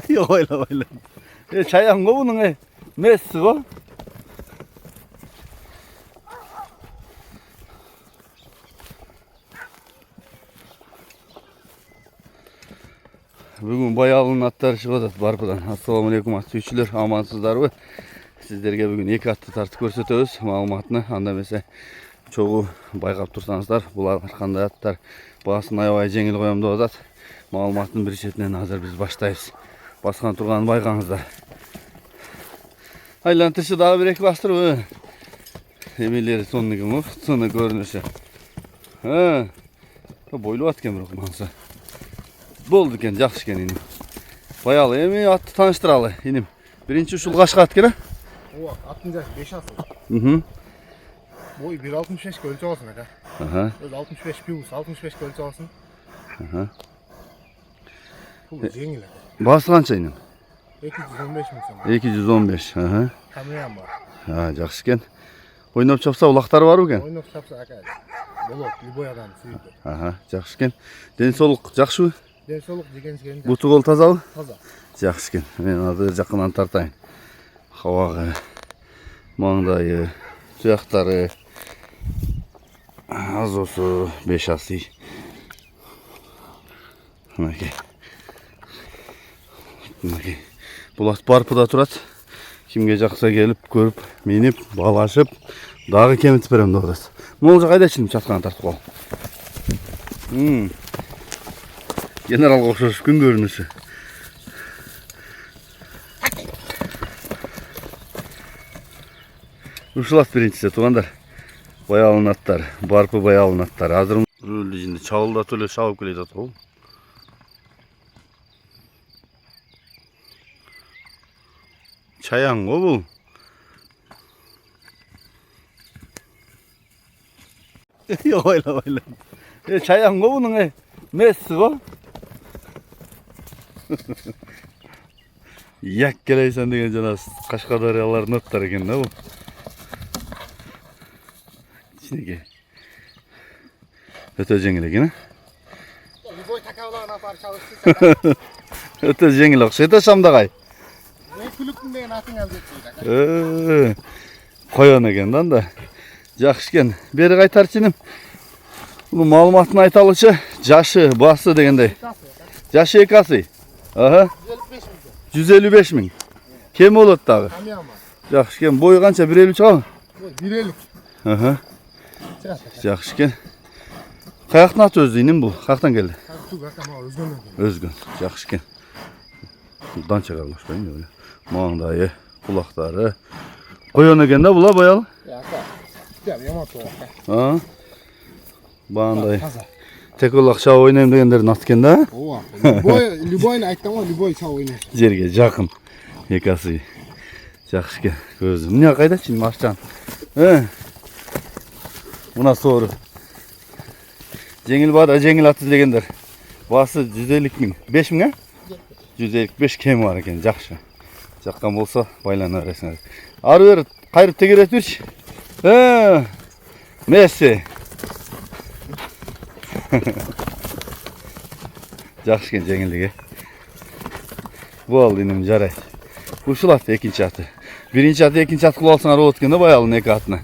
Yok öyle. Çayan go bunun messi go. Bugün bayağılının atları çıkıyordu Barpı'dan. Assalamu alaikum atçılar, amansızlar mı? Sizlerge bugün 2 attı tartı görsetöbüz. Malumatını anda mesela çoğu bayqap tursanızlar. Bular qanday atlar bahaсын аябай жеңил коем деп атат. Маалыматтын бир четинен азыр биз баштайбыз. Баскан турганын байкаңыздар. Айлантышы дагы бир эки бастырбы. Эмелери сонугу, сону көрүнүшү. Бойлоп аткан бирок манса. Болду экен, жакшы экен иним. Баягы эми атты тааныштыралы иним. Биринчи ушул кашка ат экен, Ооба, аттын жашы 5 асыл. Boy 1.65 ölçü olsun aka. Öz 65 plus 65 ölçü olsun. Bu jengil aka. Bası kança inin? 215 min so'm. 215. Kameram var. Ha, жақсы екен. Ойнап чапса улақтар бар екен? Ойнап чапса aka. Болот, любой адам сүйді. Жақсы екен. Денсаулық жақсы ма? Денсаулық деген сен. Бұты қол таза ма? Таза. Жақсы екен. Мен ады жақыннан тартайын. Хауаға, маңдайы, сүйақтары, az olsun 5 асы. Мінекей. Бұл ат Барпыда тұрады. Кімге жақса келіп, көріп, меніп, балашып, дағы кемітіп берем деп атат. Мол қайда ішініп жатқанын тартып қол. Генералға ұқсас күн көрінісі. Ушыл ат біріншісі туғандар. Баялын аттар, Барпы баялын аттар. Азыр рөлді жинді чағылда төлі шауып келеді ат қол. Çayan o bu. Yok öyle. Çayan o bunun messi o. Yak geleysen degen jana Kaşkadaryaların atları eken da bu. İçindeki. Öte jengil eken ha. Boy takavlarına apar çalışsın. Öte jengil okşaydı Şamdagay. Kulüptün деген атын алып кетсейді. Koyan ekenden da. Жақсы екен. Бері қайтаршы інім. Бұл малыматын айталышы. Жашы, басы дегендей. Жашы 2 асы. 155 мың. Кем болады дағы? Жақсы екен. Бойы қанша? 1.50 шыға? 1.50. Жақсы екен. Қаяқтың аты өзді інім бұл? Қаяқтан келді? Өзгөн. Жақсы екен. Бұдан чаға қошпайын öyle. Mağdayı, kulakları. Koyan eken de bula bayalı. Bağındayı. Tek olak çağ oynayayım degenlerin at eken de. Любойны айттым ғой, любой çağ oynayır. Жерге жақын. Екасы. Жақсы екен. Көзім. Міне қайда şimdi маршан. Мына соры. Жеңіл бада, жеңіл атты дегендер. Басы 150 мың. 5 мың, 155 кем var екен, жақсы. Жаққан болса байлана бересіңдер. Ары бері қайрып тегерет берші. Месси. Жақсы екен жеңілдігі. Бұл инім жарайды. Ушыл аты екінші аты. Бірінші аты екінші аты қылып алсаңар от екен де баялын 2 атына.